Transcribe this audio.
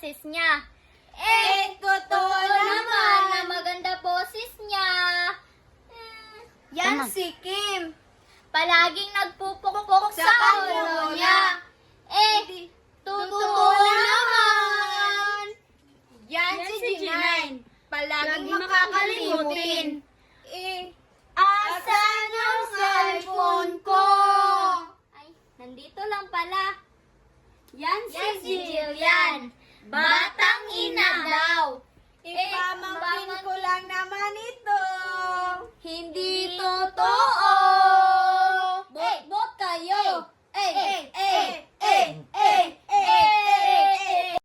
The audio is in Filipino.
boses niya. Totoo naman na maganda boses niya. Yan si Kim. Palaging nagpupukpok sa ulo niya. Totoo naman. Yan si G9. Palaging makakalimutin. Asan ang cellphone ko? Ay, nandito lang pala. Yan Si Jillian. Batang ina daw. Ipamangkin ko lang naman ito.